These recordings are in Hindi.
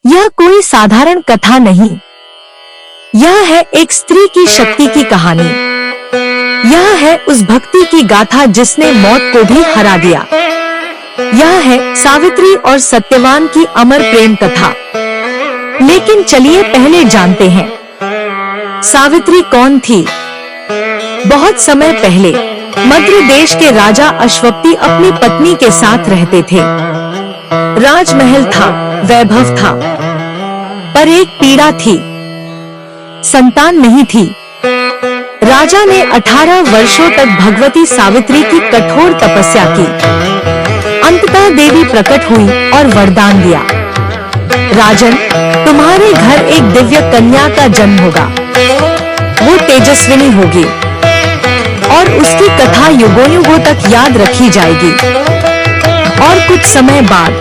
यह कोई साधारण कथा नहीं, यह है एक स्त्री की शक्ति की कहानी। यह है उस भक्ति की गाथा जिसने मौत को भी हरा दिया। यह है सावित्री और सत्यवान की अमर प्रेम कथा। लेकिन चलिए पहले जानते हैं सावित्री कौन थी। बहुत समय पहले मद्र देश के राजा अश्वपति अपनी पत्नी के साथ रहते थे। राजमहल था, वैभव था, पर एक पीड़ा थी, संतान नहीं थी। राजा ने 18 वर्षों तक भगवती सावित्री की कठोर तपस्या की। अंततः देवी प्रकट हुई और वरदान दिया, राजन, तुम्हारे घर एक दिव्य कन्या का जन्म होगा। वो तेजस्विनी होगी और उसकी कथा युगों युगों तक याद रखी जाएगी। और कुछ समय बाद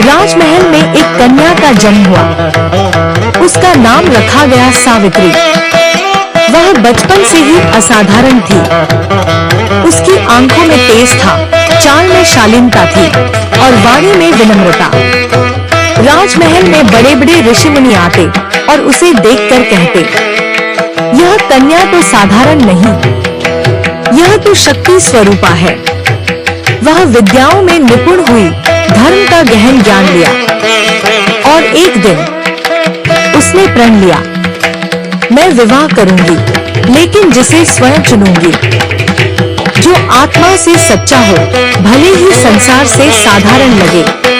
राजमहल में एक कन्या का जन्म हुआ। उसका नाम रखा गया सावित्री। वह बचपन से ही असाधारण थी। उसकी आंखों में तेज था, चाल में शालीनता थी और वाणी में विनम्रता। राजमहल में बड़े बड़े ऋषि मुनि आते और उसे देखकर कहते, यह कन्या तो साधारण नहीं, यह तो शक्ति स्वरूपा है। वह विद्याओं में निपुण हुई, धर्म का गहन ज्ञान लिया और एक दिन उसने प्रण लिया, मैं विवाह करूंगी, लेकिन जिसे स्वयं चुनूंगी, जो आत्मा से सच्चा हो, भले ही संसार से साधारण लगे।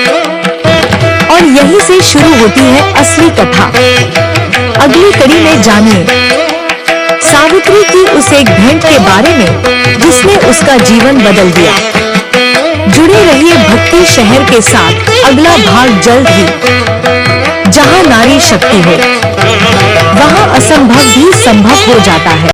और यहीं से शुरू होती है असली कथा। अगली कड़ी में जानिए सावित्री की उस एक भेंट के बारे में जिसने उसका जीवन बदल दिया। जुड़े रहिए भक्ति शहर के साथ। अगला भाग जल्द ही। जहां नारी शक्ति हो, वहां असंभव भी संभव हो जाता है।